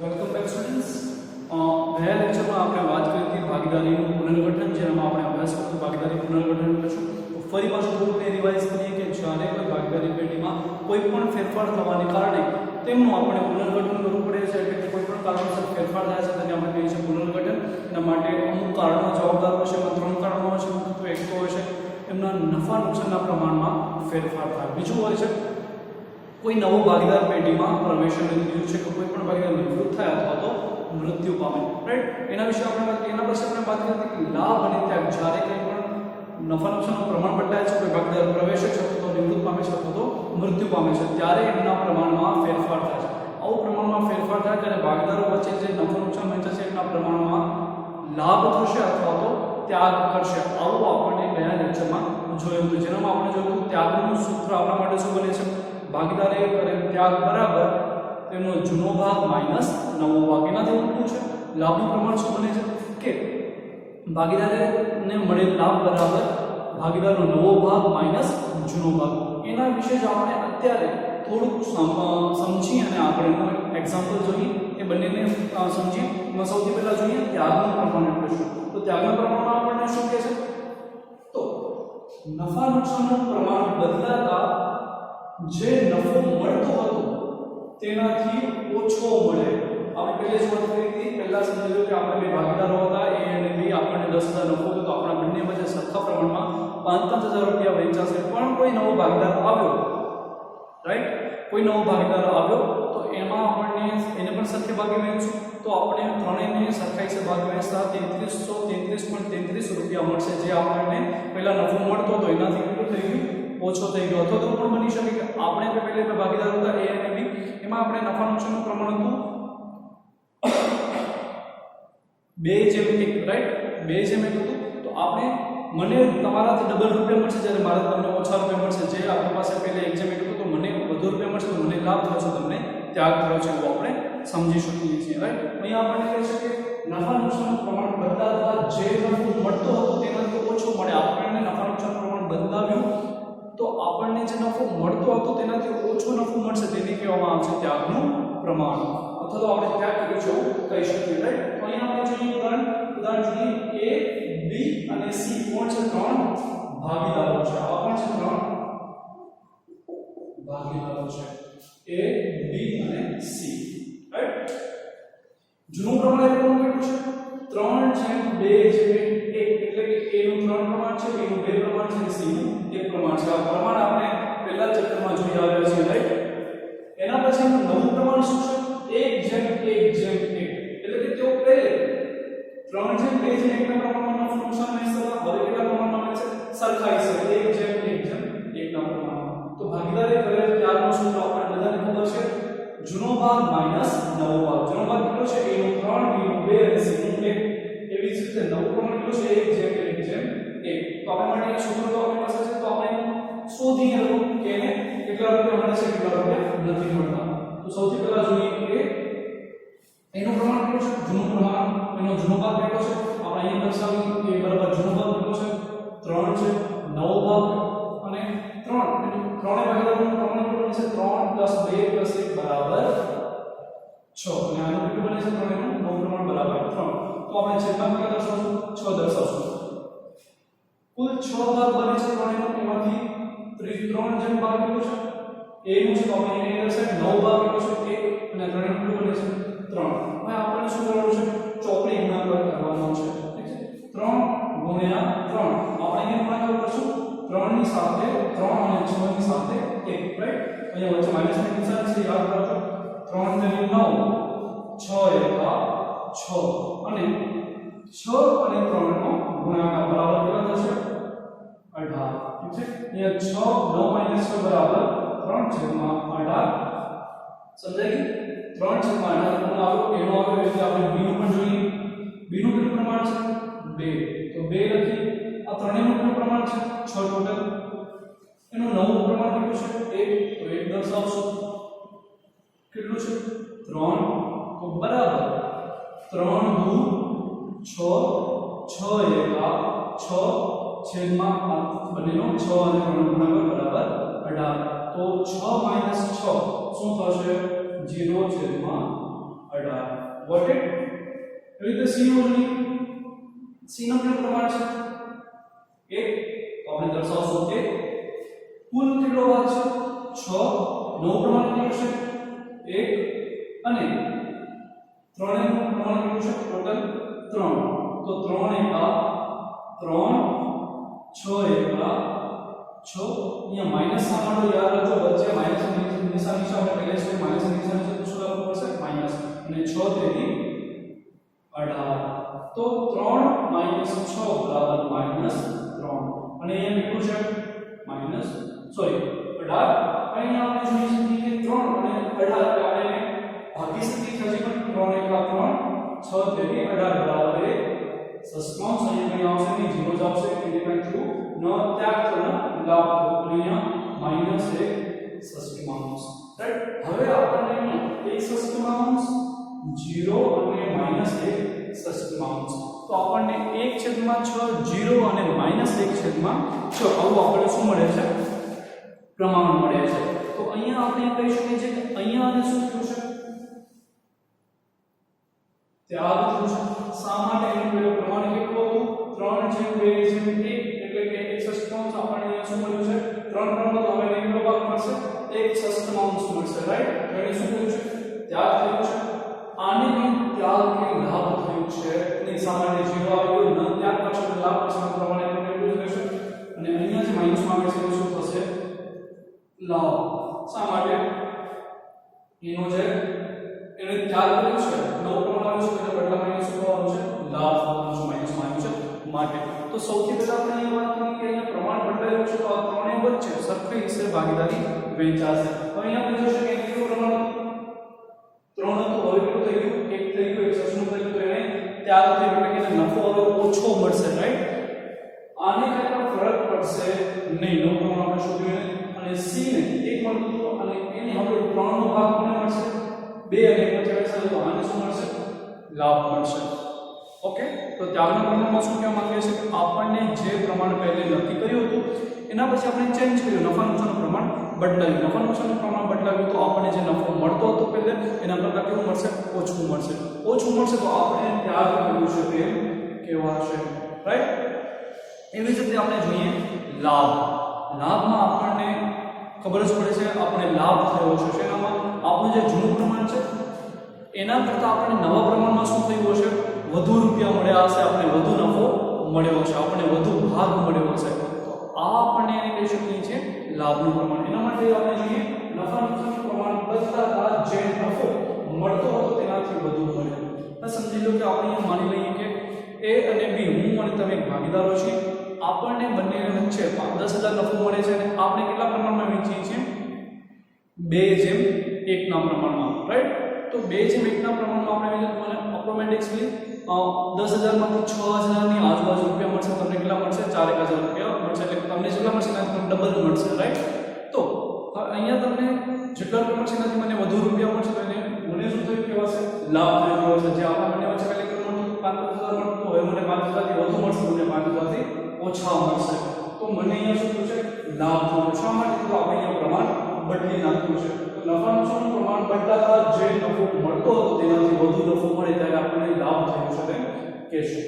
Welcome back students. ગયા લેક્ચરમાં આપણે વાત કરી હતી ભાગીદારીનું પુનર્ગઠન, જેમાં આપણે અભ્યાસ કર્યો ભાગીદારી પુનર્ગઠન એટલે શું. તો ફરી પાછું થોડુંક રિવાઇઝ કરીએ કે જ્યારે કોઈ ભાગીદારી પેઢીમાં કોઈ પણ ફેરફાર થવાને કારણે તેમનું આપણે પુનર્ગઠન કરવું પડે છે, એટલે કે કોઈ પણ કારણોસર ફેરફાર થાય છે તેને આપણે કહીએ છીએ પુનર્ગઠન. એના માટે અમુક કારણો જવાબદાર હોય છે, એમાં 3 કારણો હોય છે. તો એક તો હોય છે એમના નફા નુકસાનના પ્રમાણમાં ફેરફાર થાય. બીજું હોય છે કોઈ નવો ભાગીદાર પેઢીમાં પ્રવેશ અને બીજું છે કે કોઈ પણ ભાગીદાર નિવૃત્ત થાય અથવા તો મૃત્યુ પામે. રાઈટ, એના વિશે આપણે એના પછી આપણે વાત કરી હતી કે લાભ અને ત્યાગ. જ્યારે કંઈ પણ નફા નુકસાનનું પ્રમાણ બદલાય છે, કોઈ ભાગીદાર પ્રવેશ છે અથવા તો નિવૃત્ત પામે છે અથવા તો મૃત્યુ પામે છે, ત્યારે એમના પ્રમાણમાં ફેરફાર થાય છે. આવું પ્રમાણમાં ફેરફાર થાય ત્યારે ભાગીદારો વચ્ચે જે નફા નુકસાન વહેંચાય છે એના પ્રમાણમાં લાભ થશે અથવા તો ત્યાગ કરશે. આવું આપણને ગયા લેક્ચરમાં જોયું હતું, જેનામાં આપણે જોયું હતું ત્યાગનું સૂત્ર આપણા માટે શું બને છે? ભાગીદારે કરેલ ત્યાગ બરાબર તેનો જૂનો ભાગ માઈનસ નવો ભાગ. એનાથી ઉલટું છે લાભનું પ્રમાણ શું બને છે કે ભાગીદારને મળેલ લાભ બરાબર ભાગીદારનો નવો ભાગ માઈનસ જૂનો ભાગ. એના વિશે જ આપણે અત્યારે થોડુંક સમજી અને આપણે એનું એક્ઝામ્પલ જોઈએ. એ બંનેને સમજી. એમાં સૌથી પહેલા જોઈએ ત્યાગનું પ્રમાણ એટલે શું. તો ત્યાગના પ્રમાણમાં આપણને શું કહે છે? તો નફા નુકસાનનું પ્રમાણ બદલાતા જે નફો મળતો હતો તેનાથી ઓછો મળે. આપણે પહેલે જ વાત કરી હતી, પહેલા સમજો કે આપણે બે ભાગીદારો હતા, એ અને બી. આપણને 10,000 નફો હતો, તો આપણા બંને વચ્ચે સરખા પ્રમાણમાં 5,000 રૂપિયા વહેંચાશે. પણ કોઈ નવો ભાગીદાર આવ્યો, રાઈટ, કોઈ નવો ભાગીદાર આવ્યો તો એમાં આપણને એને પણ સરખે ભાગે વહેંચશું. તો આપણે ત્રણેયને સરખાઈ સે ભાગે વહેંચતા 3333.33 રૂપિયા મળશે, જે આપણને પહેલા નફો મળતો હતો એનાથી કેટલું થઈ ગયું? ઓછો થઈ ગયો. અથવા તો પણ બની શકે કે આપણે પહેલે બે ભાગીદાર હતા એ અને બી, એમાં આપણે નફા નુકસાનનું પ્રમાણ હતું 2:1, રાઈટ, 2:1 હતું. તો આપણે મને તમારાથી ડબલ રૂપિયા મળશે, જ્યારે મારે તમને ઓછા રૂપિયા મળશે. જે આપણી પાસે પહેલે 1:1 હતું તો મને વધુ રૂપિયા મળશે, તો મને લાભ થયો છે, તમને ત્યાગ થયો છે, એવું આપણે સમજી શકીએ છીએ. રાઈટ, અહીંયા આપણને કહે છે કે નફા નુકસાનનું પ્રમાણ બદલાતા જે નફો મળતો હતો તેનાથી ઓછો મળે. આપણને નફા નુકસાનનું પ્રમાણ બદલાવ્યું તો આપણને જે નફો મળતો હતો તેનાથી ઓછો નફો મળશે, તેને કહેવામાં આવે છે ત્યાગનું પ્રમાણ, અથવા તો આપણે ત્યાગ કર્યો છે એવું કહી શકીએ. રાઈટ, તો અહીંયા આપણે જોઈએ ઉદાહરણ જોઈએ. A, B અને C કોણ છે? 3 ભાગીદારો છે. આ કોણ છે? 3 ભાગીદારો છે, A, B અને C. રાઈટ, જૂનું પ્રમાણ કેટલું છે? 3:2:1. એટલે કે A નું 3 પ્રમાણ છે, B નું 2 પ્રમાણ છે, C નું 1 પ્રમાણ છે. આ પ્રમાણ આપણે પહેલા ચેપ્ટરમાં જોઈ આવ્યા છીએ. રાઈટ, એના પછી નવું પ્રમાણ શું છે? 1:1:1. એટલે કે તેઓ પહેલે 3:2:1 ના પ્રમાણમાં નફો નુકસાન વહેંચતા હતા, હવે કેટલા પ્રમાણમાં વહેંચે? સરખાઈ છે, 1:1:1 ના પ્રમાણમાં. તો ભાગીદારે કરેલ ત્યાગનું સૂત્ર આપણે બધાને ખબર છે, જૂનો ભાગ માઈનસ નવો ભાગ. જૂનો ભાગ કેટલો છે? A નું 3, B નું 2 અને C નું 1. એવી જ રીતે નવું પ્રમાણ કેટલું છે? 1:1:1. તો આપણે માટે સૂત્ર તો આપણી પાસે છે, તો આપણે શોધીએ કે એને કેટલા રૂપિયા મળે છે, કેટલા રૂપિયા નથી મળતા. તો સૌથી પહેલા જોઈએ કે એનું પ્રમાણ કેટલું છે? જૂનું પ્રમાણ, એનો જૂનો ભાગ કેટલો છે? આપણે અહીંયા દર્શાવ્યું કે બરાબર જૂનો ભાગ કેટલો છે? 3 છે. નવો ભાગ અને 3, એટલે ત્રણે ભાગીદારોનું પ્રમાણ કેટલું બને છે? 3 + 2 + 1 બરાબર 6. અને આનું કેટલું બને છે? ત્રણેયનું નવું પ્રમાણ બરાબર 3. તો આપણે છેદમાં કેટલા દર્શાવશું? 6 દર્શાવશું. કુલ 6 ભાગ બને છે ત્રણેયનું. એમાંથી 3 જેમ ભાગ કેટલો છે? A નું છે, તો આપણે એને દર્શાવીએ. નવો ભાગ કેટલો છે? 1. અને ત્રણેયનું કેટલું બને છે? 3. હવે આપણને શું કરવાનું છે? ચોકડી ગુણાકાર કરવાનો છે. ઠીક છે, 3 × 3. આપણે અહીંયા ગુણાકાર કરશું 3 ની સાથે 3 અને 6 ની સાથે 1. રાઈટ, અહીંયા વચ્ચે માઈનસની નિશાની છે, યાદ રાખજો. 3 × 9 6 × 6 અને 6 અને 3 નો ગુણાકાર બરાબર કેટલા થશે? 18. ઠીક છે, અહીંયા 6 9 - 6 બરાબર 3/18. સમજાઈ ગયું? 3/18 નો આવ્યો, એનો આવ્યો. એટલે આપણે b નું પણ જોઈએ. b નું કેટલું પ્રમાણ છે? 2. તો 2 લખી. આ ત્રણેયનું કેટલું પ્રમાણ છે? 6 ટોટલ. એનું નવું પ્રમાણ કેટલું છે? 1. તો 1 દર્શાવશું. કેટલું છે? 3. તો બરાબર 3 દુ 6, 6 એકા 6 છેદમાં બંનેનો 6 અને 3 નો ગુણાકાર બરાબર 18. તો 6 - 6 શું થશે? 0/18. 18 ગોટ ઇટ. એવી રીતે સી નું જોઈએ. સી નું કેટલું પ્રમાણ છે 1, તો આપણે દર્શાવશું કે કુલ કેટલો ભાગ છે 6, 9 પ્રમાણ કેટલું છે 1 અને 3 નું પ્રમાણ કેટલું છે ટોટલ 3. તો 3 એકા 3, 6 એકા 6. અહીંયા માઈનસ સામાનો યાદ રાખજો, વચ્ચે માઈનસ ની નિશાની છે, આપણે પહેલા છે માઈનસ ની નિશાની છે તો શું લખવું પડશે માઈનસ, અને 6 તેની 18. તો 3 - 6 બરાબર -3. અને અહીંયા કેટલું છે માઈનસ સોરી 18. અહીંયા આપણે જોઈ શકીએ કે 3 અને 18 એટલે આપણે ભાગી શકીએ છીએ, હજી પણ 3 એકા 3, 6 તેની 18 બરાબર 1. સસ્કૌંસ અહીંયા કઈ આવશે નહીં, 0 જ આવશે. ઇન્ડિપેન્ડન્ટ થ્રુ ન ત્યાગ તો ન લાભ તો અહીંયા -1 સસ્કૌંસ. રાઈટ. હવે આપણને અહીંયા 1 સસ્કૌંસ 0 અને -1 સસ્કૌંસ. તો આપણને 1/6 0 અને -1/6 આવું આપણને શું મળે છે પ્રમાણ મળે છે. તો અહીંયા આપણે કહી શકીએ છીએ કે અહીંયા આને શું થયું છે ત્યાગ થયું છે. શા માટે? એનું પેલું પ્રમાણ કેટલું હતું 3/2/1 એટલે કે 1 સસ્કૌંસ. આપણને અહીંયા શું મળ્યું છે 3 પ્રમાણ. તો હવે કેટલો ભાગ મળશે 1 સસ્કૌંસ મળશે. રાઈટ. તો એને શું થયું છે ત્યાગ થયું છે. આને પણ ત્યાગ કે લાભ થયું છે. અને સામાન્ય 0 આવી ગયો, ન ત્યાગ પાછળ લાભ પાછળ પ્રમાણે કેટલું રહેશે. અને અહીંયા જે માઈનસ માં આવે છે એ શું થશે લાભ. શા માટે? એનો જે એને ત્યાગ કર્યો છે 9 પ્રમાણ આવે છે, એટલે બદલામાં શું થવાનું છે લાભ થવાનું છે, માઈનસ માં આવ્યું છે માટે. તો સૌથી પહેલા આપણે એ વાત કરી કે અહીંયા પ્રમાણ બદલાયું છે, તો આ ત્રણેય વચ્ચે સરખી રીતે ભાગીદારી વહેંચાશે. હવે અહીંયા આપણે જોઈ શકીએ કે કેટલું પ્રમાણ 3 હતું, હવે કેટલું થઈ ગયું 1 થઈ ગયું, 1 સસ્કૌંસ થઈ ગયું. તો એને ત્યાગ થયો એટલે કે નફો હવે ઓછો મળશે. રાઈટ. આને કેટલો ફરક પડશે નહીં. 9 પ્રમાણ આપણે શોધ્યું અને સી ને 1 મળતું હતું અને એને હવે 3 નો ભાગ કોને મળશે 2 અને 1 વચ્ચે રહેશે, તો આને શું મળશે લાભ મળશે. ઓકે. તો ત્યાગના પ્રમાણમાં શું કહેવા માંગે છે કે આપણને જે પ્રમાણ પહેલે નક્કી કર્યું હતું એના પછી આપણે ચેન્જ કર્યું, નફા નુકસાનનું પ્રમાણ બદલાવ્યું. નફા નુકસાનનું પ્રમાણ બદલાવ્યું તો આપણને જે નફો મળતો હતો પહેલે એના કરતાં કેવું મળશે ઓછું મળશે. ઓછું મળશે તો આપણે ત્યાગ કર્યું છે તે કહેવાશે. રાઈટ. એવી જ રીતે આપણે જોઈએ લાભ. લાભમાં આપણને ખબર જ પડે છે આપણે લાભ થયો છે શેનામાં આપણું જે જૂનું પ્રમાણ છે એના કરતાં આપણે નવા પ્રમાણમાં શું થયું હશે વધુ રૂપિયા મળ્યા હશે, આપણે વધુ નફો મળ્યો છે, આપણે વધુ ભાગ મળ્યો હશે. તો આ આપણને એને કહી શકીએ છીએ લાભનું પ્રમાણ. એના માટે આપણે જોઈએ નફા નુકસાનનું પ્રમાણ બદલાતા જે નફો મળતો હતો તેનાથી વધુ મળ્યો. સમજી લો કે આપણે માની લઈએ કે એ અને બી હું અને તમે ભાગીદારો છીએ, આપણને બંને વચ્ચે 10,000 નફો મળે છે અને આપણે કેટલા પ્રમાણમાં વેચીએ છીએ 2/1 ના પ્રમાણમાં. રાઈટ. તો 2/1 ના પ્રમાણમાં આપણે વેચીએ તો મને ઓટોમેટિકલી 10,000 માંથી 6,000 ની આજુબાજુ રૂપિયા મળશે. તમને કેટલા મળશે 4,000 રૂપિયા મળશે. એટલે તમને જેટલા મળશે એનાથી ડબલ મળશે. રાઈટ. તો અહીંયા તમને જેટલા રૂપિયા મળશે એનાથી મને વધુ રૂપિયા મળશે, તો એને મને શું થયું કહેવાશે લાભ થયો છે. જે આપણા બંને વચ્ચે પહેલા કેટલું મળતું 5,000 મળતું, હવે મને 5,000 થી વધુ મળશે, મને 5,000 થી ઓછા મળશે. તો મને અહીંયા શું થયું છે લાભ થયો. શા માટે? તો આપણે અહીંયા પ્રમાણ બદલી નાખ્યું છે. તો નફા નુકસાનનું પ્રમાણ બદલાતા જે નફો મળતો હતો તેનાથી વધુ નફો મળે ત્યારે આપણને લાભ થયો છે તેમ કહેશું.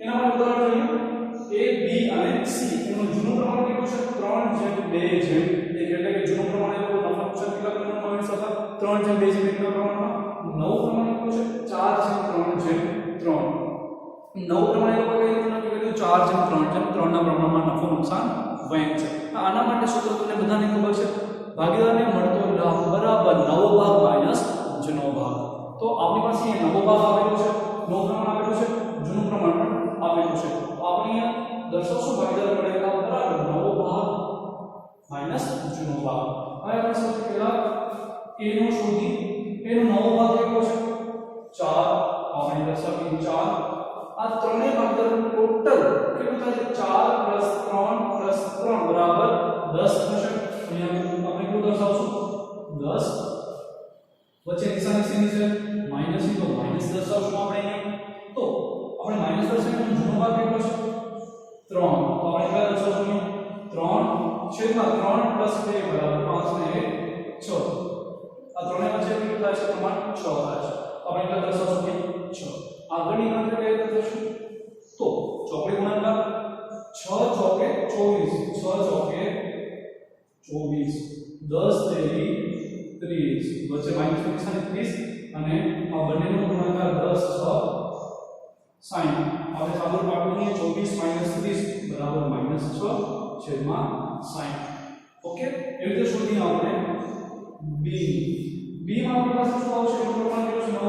એના માટે ઉદાહરણ જોઈએ A, B અને C. એનું જૂનું પ્રમાણ કેટલું છે 3/2/1 એટલે કે જૂનું પ્રમાણ એટલે નફા નુકસાન કેટલા પ્રમાણમાં આવે છે 3/2/1 ના પ્રમાણમાં. નવું પ્રમાણ કેટલું છે 4/3/3. નવું પ્રમાણ એટલે કઈ રીતે નક્કી કર્યું 4/3/3 ના પ્રમાણમાં નફો નુકસાન વહેંચે. આના માટે સૂત્ર તમને બધાને ખબર છે ભાગીદારને મળતો લાભ બરાબર નવો ભાગ માઈનસ જૂનો ભાગ. તો આપણી પાસે અહીંયા નવો ભાગ આવેલો છે, નવું પ્રમાણ આવેલું છે, જૂનું પ્રમાણ પણ આવેલું છે. તો આપણે અહીંયા દર્શાવશું ભાગીદાર મળે લાભ બરાબર નવો ભાગ માઈનસ જૂનો ભાગ. હવે આપણે સૌથી પહેલા a નો શોધી. એનો નવો ભાગ કેટલો છે 4. આપણે દર્શાવીએ 4. આ ત્રણેય ભાગીદારનું ટોટલ કેટલું થાય છે 4 + 3 + 3 બરાબર 10 થશે. અહીંયા આપણે કેટલું દર્શાવશું 10. વચ્ચે નિશાની શેની છે માઈનસ ની, તો માઈનસ દર્શાવશું આપણે અહીંયા. તો આપણે માઈનસ દર્શાવીએ જૂનો ભાગ કેટલો છે 3. તો આપણે કેટલા દર્શાવશું 3/3 + 2 બરાબર 5 ને 1 6. આ ત્રણેય વચ્ચે કેટલું થાય છે પ્રમાણ 6 થાય છે. આપણે કેટલા દર્શાવશું કે 6. આગળની ગણતરી કઈ રીતે કરશું? તો ચોકડી ગુણાકાર 6 ચોકે 24, 6 ચોકે 24, 10 તેરી 30, વચ્ચે માઈનસ 30 અને આ બંનેનો ગુણાકાર 10 6 60. આપણે સાદું પાડવું 24 - 30 બરાબર -6/60. ઓકે, એવી રીતે શોધીએ આપણે b. b માં આપણી પાસે શું આવશે? એનું પ્રમાણ કેટલું છે? નવું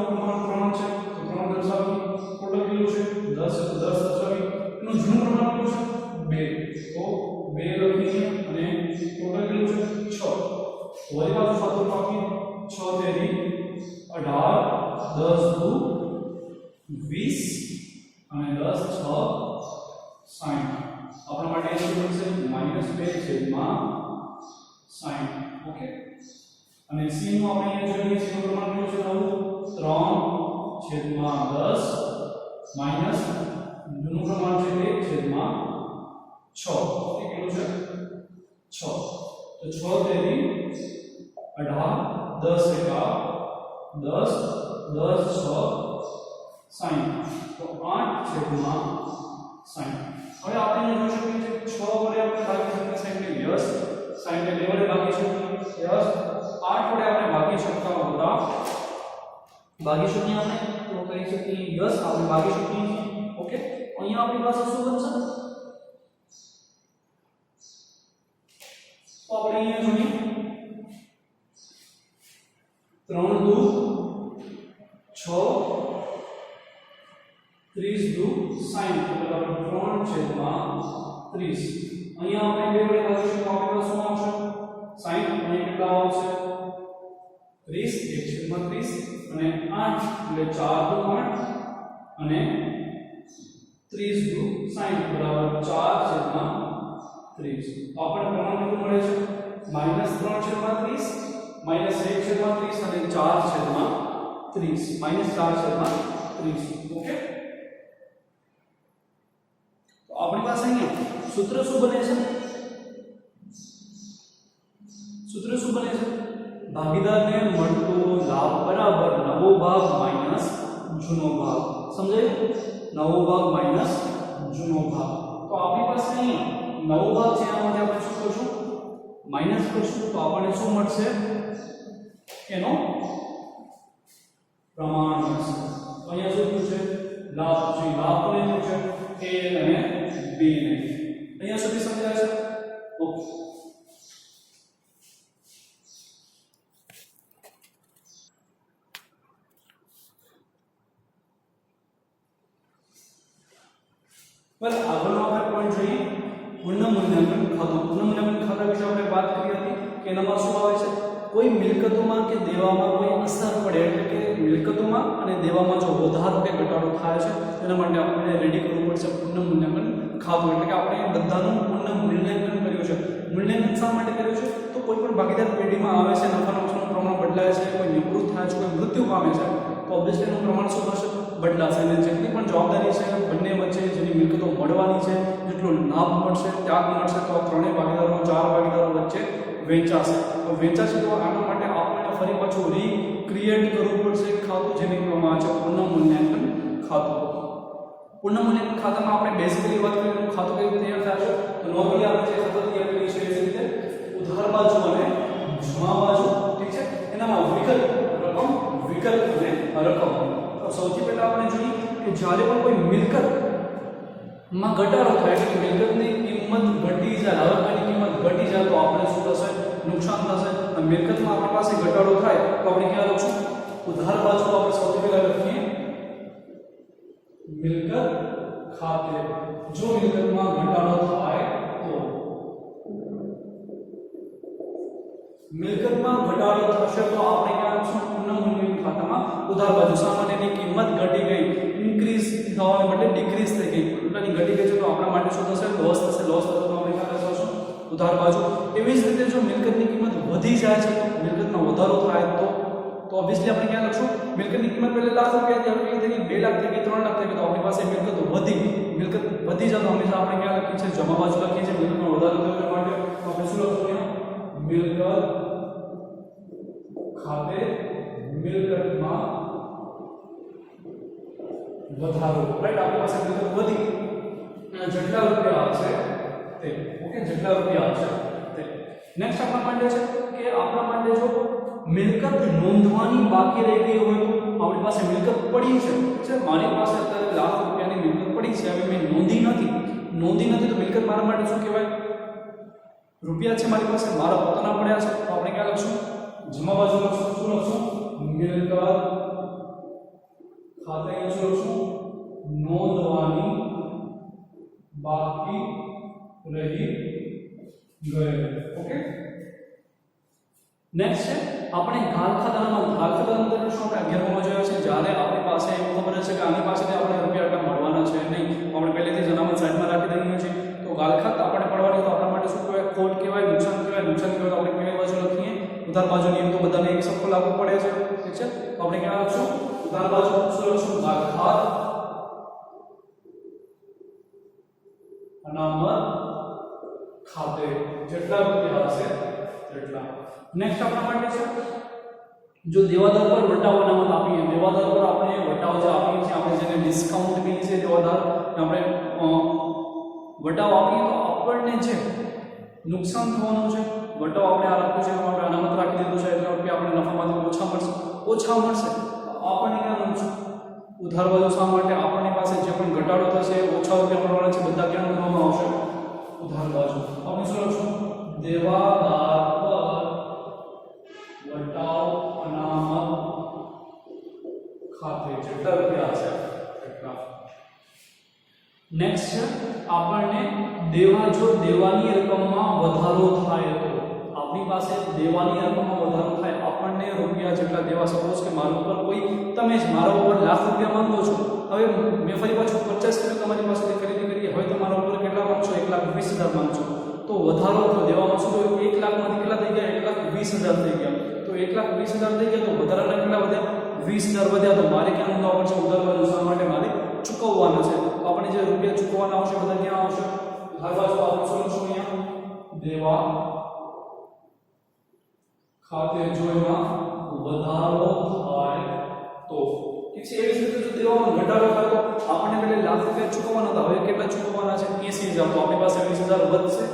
પ્રમાણ છે તો પ્રમાણ દર્શાવી. ટોટલ કેટલું છે? 10 છે તો 10 દર્શાવી. એનું જૂનું પ્રમાણ કેટલું છે? 2 તો 2 લખીએ અને ટોટલ કેટલું છે? 6. વળી પાછું સાદું આપીએ 6 તેરી 18, 10 દુ 20 અને 10 6 60. આપણા માટે શું બનશે? -2/60. ઓકે, અને c નું આપણે અહીંયા જોઈએ c નું પ્રમાણ કેટલું છે? નવું 3/10 માઈનસ જૂનું પ્રમાણ છે 1/6. ઓકે, કેટલું છે? 6. તો 6 તેરી 18, 10 એકા 10, 10 6 60. તો 8/60. હવે આપણે જોઈ શકીએ છીએ 6 વડે આપણે ભાગી શકીએ 60 યસ, 60 એટલે વડે ભાગી શકીએ યસ, 8 વડે આપણે ભાગી શકતા હતા, ભાગી શકીએ આપણે તો કહી શકીએ યસ આપણે ભાગી શકીએ. ઓકે, અહીંયા આપણી પાસે શું બનશે? તો આપણે અહીંયા જોઈએ 3 દુ 6, 30 દુ 60 એટલે આપણે 3/30. અહીંયા આપણે બે વડે ભાગીશું તો આપણી પાસે શું આવશે? 60 અને કેટલા આવશે? 30 1/30 અને 8 એટલે 4 દુ 8 અને 30 દુ 60 બરાબર 4/30. તો આપણે પ્રમાણ કેટલું મળે છે? -3/30 -1/30 અને 4/30 -4/30. ઓકે, તો આપણી પાસે અહીંયા સૂત્ર શું બને છે? સૂત્ર શું બને છે? ભાગીદારને મળતો લાભ બરાબર નવો ભાગ માઈનસ જૂનો ભાગ. સમજાયું? નવો ભાગ માઈનસ જૂનો ભાગ. તો આપણી પાસે અહીંયા નવો ભાગ છે એના માટે આપણે શું કરશું? માઈનસ કરશું તો આપણને શું મળશે? એનો પ્રમાણ મળશે. તો અહીંયા શું થયું છે? લાભ છે. લાભ કોને થયું છે? a અને b ને. અહીંયા સુધી સમજાય છે? ઓકે, બસ આગળનો આપણે પોઈન્ટ જોઈએ પુનઃમૂલ્યાંકન ખાતું. પુનઃમૂલ્યાંકન ખાતા વિશે આપણે વાત કરી હતી કે એનામાં શું આવે છે? કોઈ મિલકતોમાં કે દેવામાં કોઈ અસર પડે એટલે કે મિલકતોમાં અને દેવામાં જો વધારો કે ઘટાડો થાય છે તેના માટે આપણે રેડી કરવું પડશે પુનઃમૂલ્યાંકન ખાતું. એટલે કે આપણે બધાનું પુનઃમૂલ્યાંકન કર્યું છે. મૂલ્યાંકન શા માટે કર્યું છે? તો કોઈ પણ ભાગીદાર પેઢીમાં આવે છે, નફા નુકસાનનું પ્રમાણ બદલાય છે, કોઈ નિવૃત્ત થાય છે, કોઈ મૃત્યુ પામે છે તો ઓબ્વિયસલી એનું પ્રમાણ શું થશે? બદલાશે. અને જેટલી પણ જવાબદારી છે બંને વચ્ચે, જેની મિલકતો મળવાની છે, જેટલો લાભ મળશે, ત્યાગ મળશે તો ત્રણેય ભાગીદારો 4 ભાગીદારો વચ્ચે વહેંચાશે. તો વહેંચાશે તો આના માટે આપણને ફરી પાછું રીક્રિએટ કરવું પડશે ખાતું, જેને કહેવામાં આવે છે પુનઃમૂલ્યાંકન ખાતું. પુનઃમૂલ્યાંકન ખાતામાં આપણે બેઝિકલી વાત કરીએ તો ખાતું કેવી રીતે તૈયાર થાય છે? તો નોર્મલી આપણે જે ખાતું તૈયાર કરીએ છીએ એ રીતે ઉધાર બાજુ અને જમા બાજુ, ઠીક છે, એનામાં વિકલ્પ રકમ, વિકલ્પ અને રકમ. તો સૌથી પહેલા આપણે જોઈએ કે જ્યારે પણ કોઈ મિલકત માં ઘટાડો થાય એટલે કે મિલકતની કિંમત ઘટી જાય, આવકની કિંમત ઘટી જાય તો આપણે શું થશે? નુકસાન થશે. અને મિલકતમાં આપણી પાસે ઘટાડો થાય તો આપણે ક્યાં લખશું? ઉધાર બાજુ આપણે સૌથી પહેલા લખીએ મિલકત ખાતે. જો મિલકતમાં ઘટાડો થાય તો મિલકતમાં ઘટાડો થશે તો આપણે ક્યાં લખશું? પુનઃમૂલ્યાંકન ખાતામાં ઉધાર બાજુ. સામાન્યની કિંમત ઘટી ગઈ, ઇન્ક્રીઝ થવાને બદલે ડિક્રીઝ થઈ ગઈ, ઉલટાની ઘટી ગઈ છે તો આપણા માટે શું થશે? લોસ થશે. લોસ થશે તો આપણે ક્યાં લખશું? ઉધાર બાજુ. એવી જ રીતે જો મિલકતની કિંમત વધી જાય છે, મિલકતમાં વધારો થાય તો ઓબ્વિયસલી આપણે ક્યાં લખશું? મિલકતની કિંમત પહેલા લાખ રૂપિયા હતી, હવે કેટલી થઈ ગઈ? 2 લાખ થઈ ગઈ, 3 લાખ થઈ ગઈ તો આપણી પાસે મિલકત વધી. મિલકત વધી જાય તો હંમેશા આપણે ક્યાં લખીએ છીએ? જમા બાજુ લખીએ છીએ. મિલકતમાં વધારો થયો માટે આપણે શું લખશું? મિલકત ખાતે મિલકતમાં વધારો, રાઈટ? આપણી પાસે મિલકત વધી અને જેટલા રૂપિયા આવશે તે, ઓકે, જેટલા રૂપિયા આવશે તે. નેક્સ્ટ આપણા માટે છે કે આપણા માટે જો મિલકત નોંધવાની બાકી રહી ગઈ હોય તો આપણી પાસે મિલકત પડી છે, મારી પાસે અત્યારે લાખ રૂપિયાની મિલકત પડી છે, હવે મેં નોંધી નથી તો મિલકત મારા માટે શું કહેવાય? રૂપિયા છે મારી પાસે, મારા પોતાના પડ્યા છે, તો આપણે ક્યાં લખશું? જમા બાજુ લખશું. શું લખશું? મિલકત ખાતે શું લખશું? નોંધવાની બાકી રહી ગઈ, ઓકે. નેક્સ્ટ છે આપણે ઘાલ ખાતામાં શું આપણે 11માં જોયા છે, જ્યારે આપણી પાસે એવું ખબર છે કે આની પાસેથી આપણે રૂપિયા એટલા મળવાના છે નહીં, આપણે પહેલેથી જ અનામત સાઈડમાં રાખી દઈએ છીએ, તો ઘાલ ખાત આપણે પડવાની તો આપણા માટે શું કહેવાય? ખોટ કહેવાય, નુકસાન કહેવાય. નુકસાન કહેવાય તો આપણે કઈ બાજુ લખીએ? ઉધાર બાજુ. નિયમ તો બધાને એક સરખો લાગુ પડે છે, ઠીક છે? તો આપણે ક્યાં લખશું? ઉધાર બાજુ શું લખશું? ઘાલ ખાત અનામત ખાતે જેટલા રૂપિયા હશે તેટલા. નેક્સ્ટ આપણા માટે છે જો દેવાદાર પર વટાવ અનામત આપીએ, દેવાદાર પર આપણે વટાવ જે આપીએ છીએ, આપણે જેને ડિસ્કાઉન્ટ કહીએ છીએ, દેવાદાર આપણે વટાવ આપીએ તો આપણને જે નુકસાન થવાનું છે, વટાવ આપણે આ રાખ્યું છે, આપણે અનામત રાખી દીધું છે, એટલે રૂપિયા આપણે નફામાંથી ઓછા મળશે. આપણને ક્યાં મળશે? ઉધાર બાજુ. શા માટે? આપણી પાસે જે પણ ઘટાડો થશે, ઓછા રૂપિયા મળવાના છે, બધા ક્યાં ગણવામાં આવશે? ઉધાર બાજુ. આપણે શું લખશું? દેવાદાર પર વટાવ અનામત ખાતે જેટલા રૂપિયા હશે એટલા. નેક્સ્ટ છે આપણને દેવાની રકમમાં વધારો થાય તો, આપણી પાસે દેવાની રકમમાં વધારો થાય, આપણને રૂપિયા જેટલા દેવા, સપોઝ કે મારા ઉપર કોઈ, તમે જ મારા ઉપર લાખ રૂપિયા માંગો છો, હવે મેં ફરી પાછું 50 રૂપિયા તમારી પાસેથી ખરીદી કરી, હવે તમારા ઉપર કેટલા માંગશો? 1,20,000 માંગશો, તો વધારો તો દેવામાં શું થયું? 1 લાખમાંથી કેટલા થઈ ગયા? 1,20,000 થઈ ગયા. તો 1,20,000 થઈ ગયા તો વધારાના કેટલા વધ્યા? 20,000 વધ્યા. તો મારે ક્યાં નોંધવા પડશે? ઉધાર બાજુ. શા માટે? મારે ચૂકવવાના છે. આપણે જે રૂપિયા ચૂકવવાના આવશે બધા ક્યાં આવશે? ઉધાર બાજુ. આપણે શું લખશું અહીંયા? દેવા ખાતે. જો એમાં વધારો થાય તો, ઠીક છે? એવી જ રીતે જો દેવામાં ઘટાડો થાય તો આપણને પહેલે લાખ રૂપિયા ચૂકવવાના હતા, હવે કેટલા ચૂકવવાના છે? 80,000. તો આપણી પાસે 20,000 વધશે.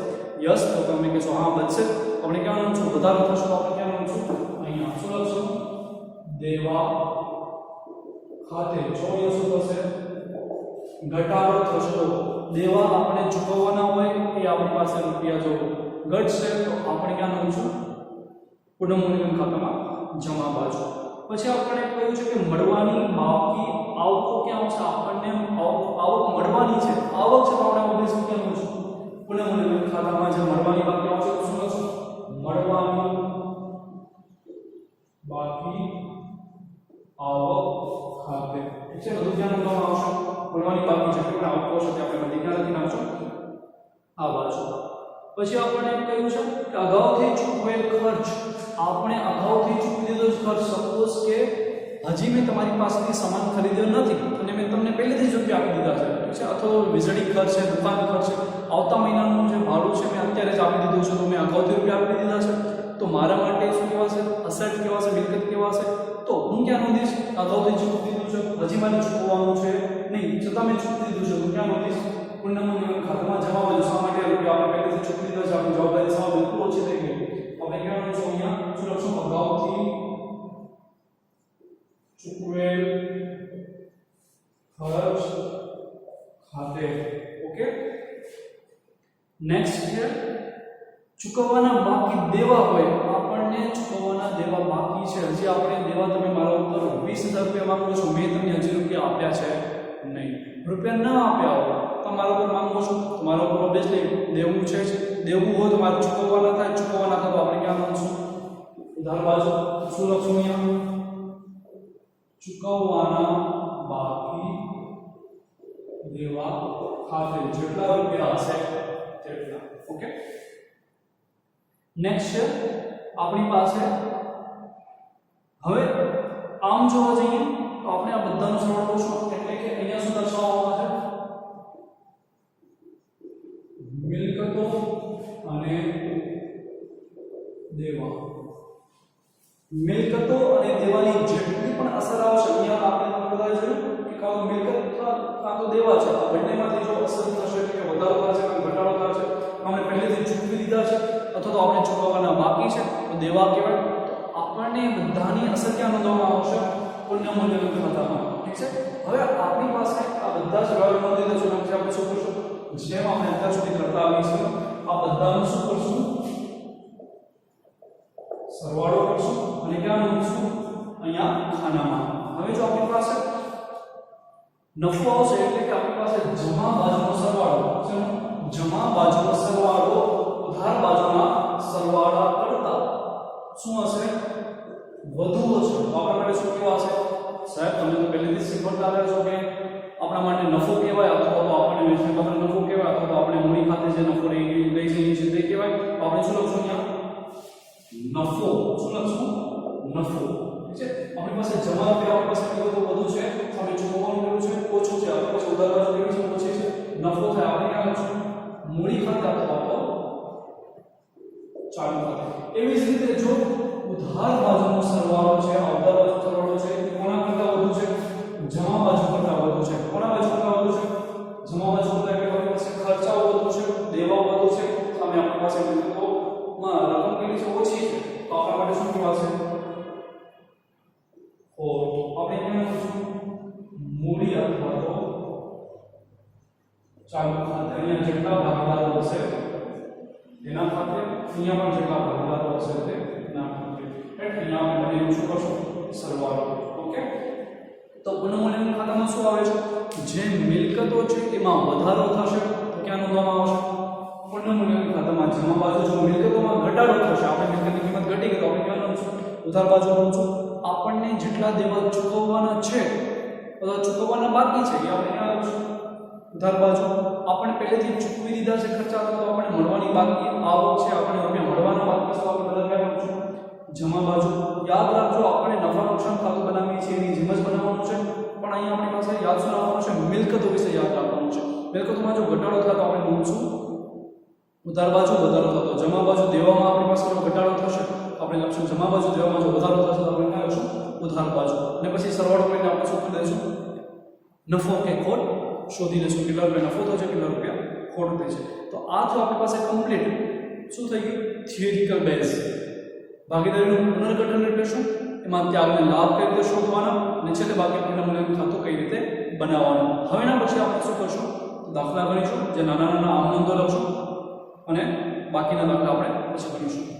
યસ. તો તમે કહેશો હા વધશે. આપણે ક્યાં નોંધશું? વધારો થશે તો આપણે ક્યાં નોંધશું? અહીંયા. શું લખશું? દેવા ખાતે. જો અહીંયા શું થશે? ઘટાડો થશે. તો દેવા આપણે ચૂકવવાના હોય એ આપણી પાસે રૂપિયા જો ઘટશે તો આપણે ક્યાં નોંધશું? પુનઃમૂલ્યાંકન ખાતામાં જમા બાજુ. પછી આપણે કહ્યું છે કે મળવાની બાકી આવકો ક્યાં છે? આપણને આવક મળવાની છે, આવક છે, તો આપણે ઓબ્વિયસલી ક્યાં નોંધશું? પુનઃમૂલ્યાંકન ખાતામાં જે મળવાની બાકી આવશે તો શું લખશું? મળવાની બાકી આવક ખાતે, ઠીક છે? બધું ક્યાં નોંધવામાં આવશે? મળવાની બાકી જેટલી પણ આવકો છે તે આપણે બધી ક્યાં લખી નાખશું? આ બાજુ. પછી આપણે એમ કહ્યું છે કે અગાઉથી ચૂકવેલ ખર્ચ, આપણે અગાઉથી ચૂકવી દીધો ખર્ચ, સપોઝ કે હજી મેં તમારી પાસેથી સામાન ખરીદ્યો નથી અને મેં તમને પહેલેથી જ રૂપિયા આપી દીધા છે, ઠીક છે? અથવા વીજળી ખર્ચ છે, દુકાન ખર્ચ છે, આવતા મહિનાનું જે ભાડું છે મેં અત્યારે જ આપી દીધું છે, તો મેં અગાઉથી રૂપિયા આપી દીધા છે, તો મારા માટે શું કહેવાશે? અસેટ કહેવાશે, મિલકત કહેવાશે. તો હું ક્યાં નોંધીશ? અગાઉથી ચૂકવી દીધું છે, હજી મારે ચૂકવવાનું છે નહીં, છતાં મેં ચૂકવી દીધું છે, તો ક્યાં નોંધીશ? પુનઃમૂલ્યાંકન ખાતામાં જમા બાજુ. શા માટે? રૂપિયા આપણે પહેલેથી ચૂકવી દીધા છે, આપણી જવાબદારી સાવ બિલકુલ ઓછી થઈ ગઈ. આપણે ક્યાં નોંધીશું? અહીંયા શું લખશું? અગાઉથી ચૂકવેલ ખર્ચ ખાતે, ઓકે. નેક્સ્ટ છે ચૂકવવાના બાકી દેવા હોય, આપણને ચૂકવવાના દેવા બાકી છે, હજી આપણે દેવા, તમે મારા ઉપર 20,000 રૂપિયા માંગો છો, મેં તમને હજી રૂપિયા આપ્યા છે નહીં, રૂપિયા ન આપ્યા હોય તો મારા ઉપર માંગો છો, તો મારા ઉપર ઓબ્વિયસલી દેવું છે, દેવું હોય તો મારે ચૂકવવાના થાય, ચૂકવવાના થાય તો આપણે ક્યાં નોંધશું? ઉધાર બાજુ. શું લખશું અહીંયા? ચૂકવવાના બાકી દેવા ખાતે જેટલા રૂપિયા હશે તેટલા, ઓકે. નેક્સ્ટ છે આપણી પાસે, હવે આમ જોવા જઈએ તો આપણે આ બધાનું સરળ કરશું, એટલે કે અહીંયા શું દર્શાવવામાં છે? મિલકતો અને દેવા. મિલકતો અને દેવાની જેટલી પણ અસર આવશે, અહીંયા આપણે બધા જોયું કે કાં તો મિલકત કાં તો દેવા છે આ બંનેમાંથી જો અસર થશે એટલે કે વધારો થશે કે ઘટાડો થશે આપણે પહેલેથી ચૂકવી દીધા છે અથવા તો આપણે ચૂકવવાના બાકી છે તો દેવા કહેવાય તો આપણને બધાની અસર ક્યાં નોંધવામાં આવશે પુણ્ય મૂલ્યના ખાતામાં ઠીક છે હવે આપણી પાસે આ બધા જ વ્યવહાર નોંધી દેજો એટલે આપણે શું કરશું જેમ આપણે અત્યાર સુધી કરતા આવીએ છીએ આ બધાનું શું કરશું સરવાળો કરશું અને ક્યાં મૂકશું અહીંયા ખાનામાં હવે જો આપણી પાસે નફો આવશે એટલે કે આપણી પાસે જમા બાજુનો સરવાળો છે જમા બાજુનો સરવાળો ઉધાર બાજુના સરવાળા કરતા શું હશે વધુ હશે તો આપણા માટે શું કહેવા હશે સાહેબ તમે તો પહેલેથી શીખવતા આવ્યા છો કે આપણા માટે નફો કહેવાય અથવા તો આપણને વેચાણ ખબર નફો કહેવાય અથવા તો આપણે મૂડી ખાતે જે નફો લઈ જઈએ છીએ તે કહેવાય તો આપણે શું લખશું અહીંયા નફો શું લખશું નફો ઠીક છે આપણી પાસે જમા રૂપિયા આપણી પાસે કેટલો વધુ છે સામે ચૂકવવાનું કેટલું છે ઓછું છે આપણી પાસે ઉધાર બાજુ કેવી છે ઓછી છે નફો થાય આપણે ક્યાં લખશું મૂડી ખાતે અથવા તો ચાલુ ખાતે એવી જ રીતે જો ઉધાર બાજુનો સરવાળો છે આ ઉધાર બાજુનો સરવાળો છે કોના કરતા વધુ છે જમા બાજુ કરતા વધુ છે કોના બાજુ કરતા વધુ છે જમા બાજુ કરતા એટલે આપણી પાસે ખર્ચાઓ વધુ છે દેવાઓ વધુ છે સામે આપણી પાસે મિલકતોમાં રકમ કેટલી છે ઓછી છે તો આપણા માટે શું કહેવાશે આપણે ક્યાં લખીશું મૂડી અથવા તો ચાલુ ખાતે અહીંયા જેટલા ભાગીદારો હશે એના ખાતે અહીંયા પણ જેટલા ભાગીદારો હશે તેના ખાતે રાઈટ અહીંયા આપણે બંનેનું શું કરશું સરવાળો ઓકે તો પુનઃ મૂલ્યાંકન ખાતામાં શું આવે છે જે મિલકતો છે એમાં વધારો થશે તો ક્યાં નોંધવામાં આવશે પુનઃ મૂલ્યાંકન ખાતામાં જમા બાજુ જો મિલકતોમાં ઘટાડો થશે આપણે મિલકતની કિંમત ઘટી ગઈ તો આપણે ક્યાં નોંધશું ઉધાર બાજુ નોંધશું આપણને જેટલા દેવા ચૂકવવાના છે અથવા ચૂકવવાના બાકી છે એ આપણે ક્યાં લખશું ઉધાર બાજુ આપણે પહેલેથી ચૂકવી દીધા છે ખર્ચા તો આપણને મળવાની બાકી આવક છે આપણે રૂપિયા મળવાના બાકી છે આપણે બધા ક્યાં લખશું જમા બાજુ યાદ રાખજો આપણે નફા નુકસાન ખાતું બનાવીએ છીએ એની જેમ જ બનાવવાનું છે પણ અહીંયા આપણી પાસે યાદ શું રાખવાનું છે મિલકતો વિશે યાદ રાખવાનું છે મિલકતોમાં જો ઘટાડો થાય તો આપણે નોંધશું ઉધાર બાજુ વધારો થતો જમા બાજુ દેવામાં આપણી પાસે ઘટાડો થશે આપણે લખશું જમા બાજુ દેવામાં જો વધારો થશે તો આપણે ક્યાં લખશું ઉધાર બાજુ અને પછી સરવાળો કરીને આપણે શું કરી દઈશું નફો કે ખોટ શોધી લઈશું કેટલા રૂપિયા નફો થશે કેટલા રૂપિયા ખોટ થશે તો આ જો આપણી પાસે કમ્પ્લીટ શું થઈ ગયું થિયરિકલ બેઝ ભાગીદારીનું પુનર્ગઠન એટલે શું એમાં ત્યાગને લાભ કઈ રીતે શોધવાના અને છેલ્લે બાકી પુનઃ મૂલ્યાંકન ખાતું કઈ રીતે બનાવવાનું હવેના પછી આપણે શું કરશું દાખલા ગણીશું જે નાના નાના આમ નોંધો લખશું અને બાકીના દાખલા આપણે પછી કરીશું